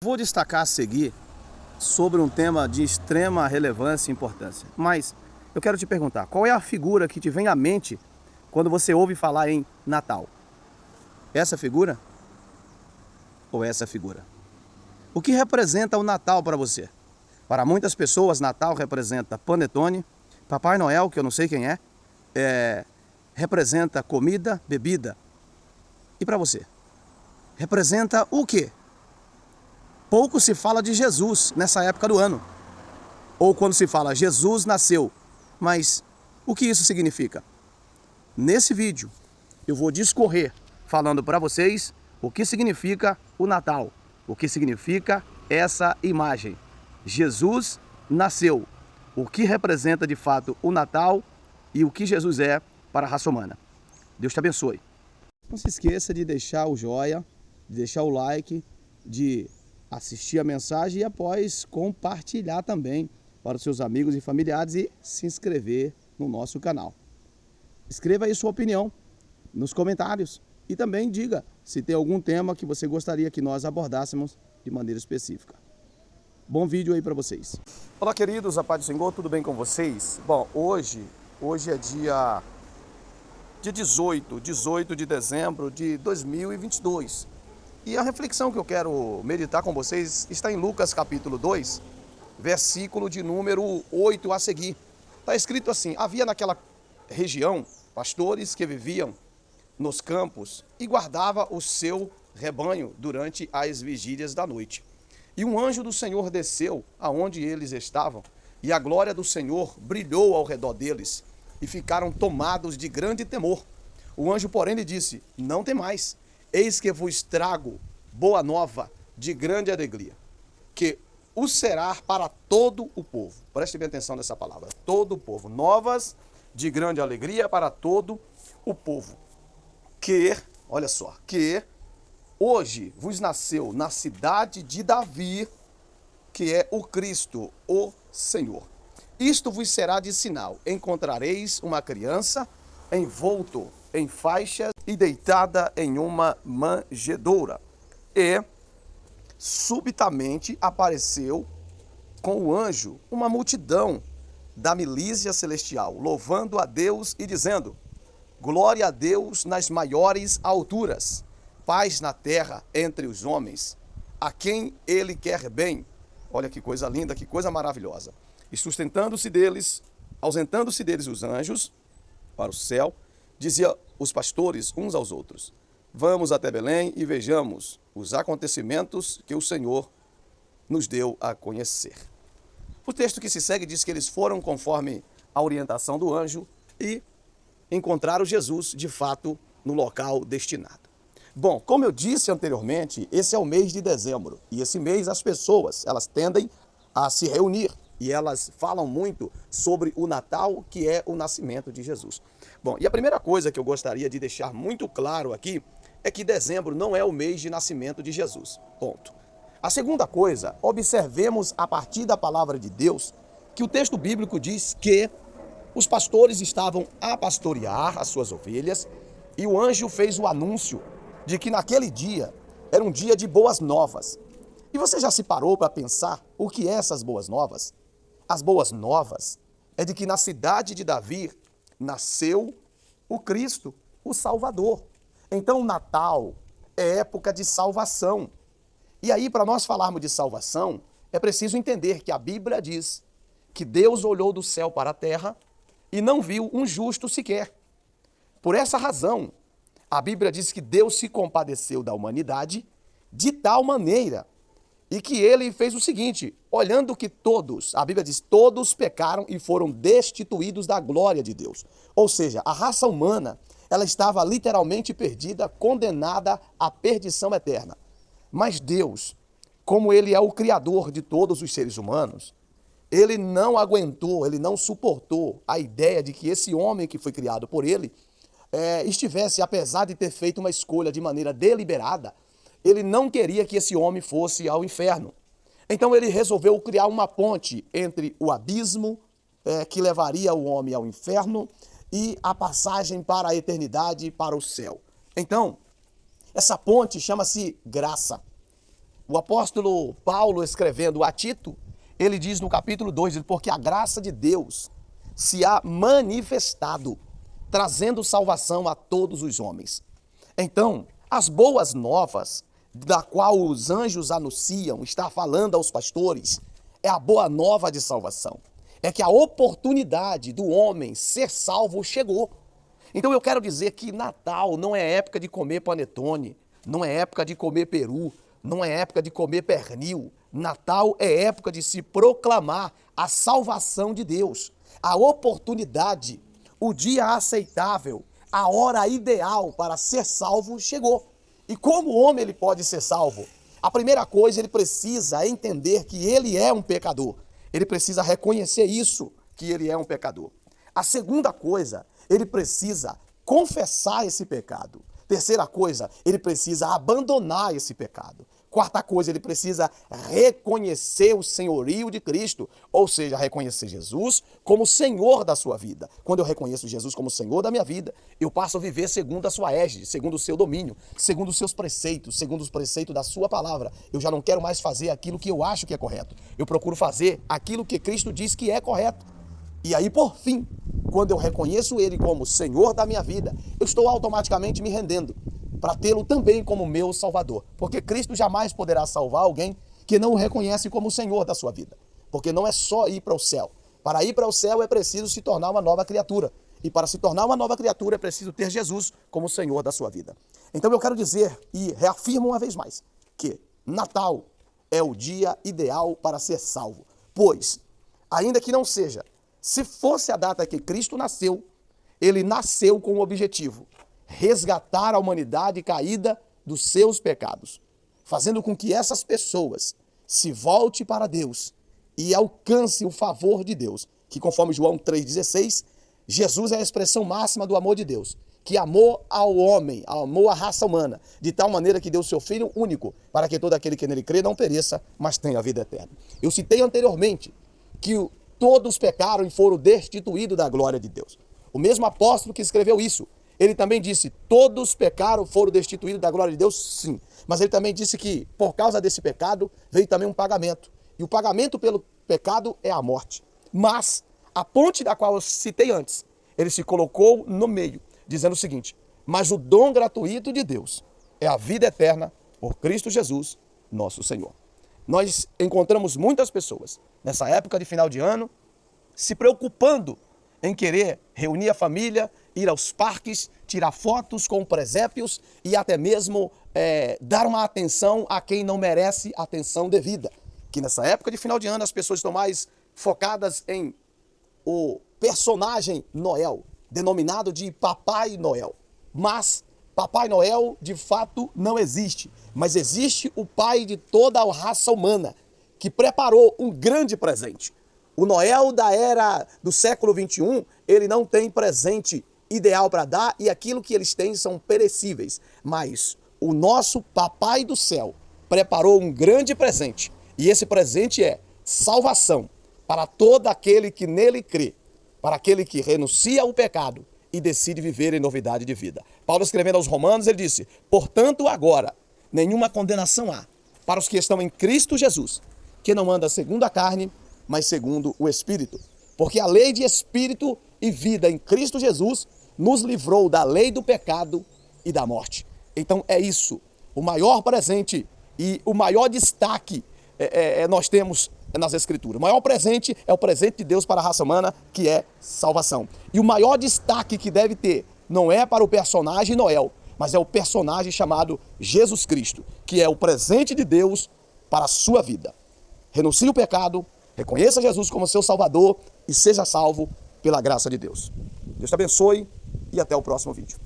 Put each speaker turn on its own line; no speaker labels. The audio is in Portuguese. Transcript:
Vou destacar a seguir sobre um tema de extrema relevância e importância. Mas eu quero te perguntar, qual é a figura que te vem à mente quando você ouve falar em Natal? Essa figura ou essa figura? O que representa o Natal para você? Para muitas pessoas, Natal representa panetone, Papai Noel, que eu não sei quem representa comida, bebida. E para você? Representa o quê? Pouco se fala de Jesus nessa época do ano. Ou quando se fala Jesus nasceu. Mas o que isso significa? Nesse vídeo eu vou discorrer falando para vocês o que significa o Natal. O que significa essa imagem. Jesus nasceu. O que representa de fato o Natal e o que Jesus é para a raça humana. Deus te abençoe. Não se esqueça de deixar o joinha, de deixar o like, de assistir a mensagem e após compartilhar também para os seus amigos e familiares e se inscrever no nosso canal. Escreva aí sua opinião nos comentários e também diga se tem algum tema que você gostaria que nós abordássemos de maneira específica. Bom vídeo aí para vocês. Olá, queridos, a paz do Senhor, tudo bem com vocês? Bom, hoje é dia 18 de dezembro de 2022. E a reflexão que eu quero meditar com vocês está em Lucas capítulo 2, versículo de número 8 a seguir. Está escrito assim: havia naquela região pastores que viviam nos campos e guardava o seu rebanho durante as vigílias da noite. E um anjo do Senhor desceu aonde eles estavam, e a glória do Senhor brilhou ao redor deles, e ficaram tomados de grande temor. O anjo, porém, lhe disse: não temais, eis que vos trago boa nova de grande alegria, que o será para todo o povo. Preste bem atenção nessa palavra, todo o povo. Novas de grande alegria para todo o povo. Que, olha só, que hoje vos nasceu na cidade de Davi, que é o Cristo, o Senhor. Isto vos será de sinal: encontrareis uma criança envolto em faixas e deitada em uma manjedoura. E subitamente apareceu com o anjo uma multidão da milícia celestial, louvando a Deus e dizendo: glória a Deus nas maiores alturas, paz na terra entre os homens, a quem ele quer bem. Olha que coisa linda, que coisa maravilhosa. E ausentando-se deles os anjos para o céu, dizia os pastores uns aos outros: vamos até Belém e vejamos os acontecimentos que o Senhor nos deu a conhecer. O texto que se segue diz que eles foram conforme a orientação do anjo e encontraram Jesus, de fato, no local destinado. Bom, como eu disse anteriormente, esse é o mês de dezembro. E esse mês as pessoas, elas tendem a se reunir. E elas falam muito sobre o Natal, que é o nascimento de Jesus. Bom, e a primeira coisa que eu gostaria de deixar muito claro aqui é que dezembro não é o mês de nascimento de Jesus. Ponto. A segunda coisa, observemos a partir da palavra de Deus que o texto bíblico diz que os pastores estavam a pastorear as suas ovelhas e o anjo fez o anúncio de que naquele dia era um dia de boas novas. E você já se parou para pensar o que é essas boas novas? As boas novas é de que na cidade de Davi nasceu o Cristo, o Salvador. Então o Natal é época de salvação. E aí, para nós falarmos de salvação, é preciso entender que a Bíblia diz que Deus olhou do céu para a terra e não viu um justo sequer. Por essa razão, a Bíblia diz que Deus se compadeceu da humanidade de tal maneira e que ele fez o seguinte: olhando que todos, a Bíblia diz, todos pecaram e foram destituídos da glória de Deus. Ou seja, a raça humana, ela estava literalmente perdida, condenada à perdição eterna. Mas Deus, como ele é o criador de todos os seres humanos, ele não aguentou, ele não suportou a ideia de que esse homem que foi criado por ele estivesse, apesar de ter feito uma escolha de maneira deliberada, ele não queria que esse homem fosse ao inferno. Então ele resolveu criar uma ponte entre o abismo que levaria o homem ao inferno e a passagem para a eternidade, para o céu. Então, essa ponte chama-se graça. O apóstolo Paulo, escrevendo a Tito, ele diz no capítulo 2, porque a graça de Deus se há manifestado, trazendo salvação a todos os homens. Então, as boas novas, da qual os anjos anunciam, está falando aos pastores, é a boa nova de salvação. É que a oportunidade do homem ser salvo chegou. Então eu quero dizer que Natal não é época de comer panetone, não é época de comer peru, não é época de comer pernil. Natal é época de se proclamar a salvação de Deus, a oportunidade, o dia aceitável, a hora ideal para ser salvo chegou. E como o homem ele pode ser salvo? A primeira coisa, ele precisa entender que ele é um pecador. Ele precisa reconhecer isso, que ele é um pecador. A segunda coisa, ele precisa confessar esse pecado. Terceira coisa, ele precisa abandonar esse pecado. Quarta coisa, ele precisa reconhecer o senhorio de Cristo, ou seja, reconhecer Jesus como Senhor da sua vida. Quando eu reconheço Jesus como Senhor da minha vida, eu passo a viver segundo a sua égide, segundo o seu domínio, segundo os seus preceitos, segundo os preceitos da sua palavra. Eu já não quero mais fazer aquilo que eu acho que é correto. Eu procuro fazer aquilo que Cristo diz que é correto. E aí, por fim, quando eu reconheço Ele como Senhor da minha vida, eu estou automaticamente me rendendo para tê-lo também como meu Salvador. Porque Cristo jamais poderá salvar alguém que não o reconhece como o Senhor da sua vida. Porque não é só ir para o céu. Para ir para o céu é preciso se tornar uma nova criatura. E para se tornar uma nova criatura é preciso ter Jesus como Senhor da sua vida. Então eu quero dizer e reafirmo uma vez mais que Natal é o dia ideal para ser salvo. Pois, ainda que não seja, se fosse a data que Cristo nasceu, ele nasceu com o objetivo resgatar a humanidade caída dos seus pecados, fazendo com que essas pessoas se voltem para Deus e alcance o favor de Deus, que conforme João 3,16, Jesus é a expressão máxima do amor de Deus, que amou ao homem, amou a raça humana, de tal maneira que deu seu Filho único, para que todo aquele que nele crê não pereça, mas tenha a vida eterna. Eu citei anteriormente que todos pecaram e foram destituídos da glória de Deus. O mesmo apóstolo que escreveu isso, ele também disse, todos pecaram, foram destituídos da glória de Deus, sim. Mas ele também disse que, por causa desse pecado, veio também um pagamento. E o pagamento pelo pecado é a morte. Mas, a ponte da qual eu citei antes, ele se colocou no meio, dizendo o seguinte, mas o dom gratuito de Deus é a vida eterna por Cristo Jesus, nosso Senhor. Nós encontramos muitas pessoas, nessa época de final de ano, se preocupando em querer reunir a família, ir aos parques, tirar fotos com presépios e até mesmo dar uma atenção a quem não merece atenção devida. Que nessa época de final de ano as pessoas estão mais focadas em o personagem Noel, denominado de Papai Noel. Mas Papai Noel de fato não existe, mas existe o pai de toda a raça humana, que preparou um grande presente. O Noel da era do século XXI, ele não tem presente ideal para dar e aquilo que eles têm são perecíveis. Mas o nosso Papai do Céu preparou um grande presente e esse presente é salvação para todo aquele que nele crê, para aquele que renuncia ao pecado e decide viver em novidade de vida. Paulo escrevendo aos Romanos, ele disse, portanto agora nenhuma condenação há para os que estão em Cristo Jesus, que não anda segundo a carne, mas segundo o Espírito. Porque a lei de Espírito e vida em Cristo Jesus nos livrou da lei do pecado e da morte. Então é isso, o maior presente e o maior destaque nós temos nas Escrituras. O maior presente é o presente de Deus para a raça humana, que é salvação. E o maior destaque que deve ter não é para o personagem Noel, mas é o personagem chamado Jesus Cristo, que é o presente de Deus para a sua vida. Renuncie o pecado, reconheça Jesus como seu Salvador e seja salvo pela graça de Deus. Deus te abençoe e até o próximo vídeo.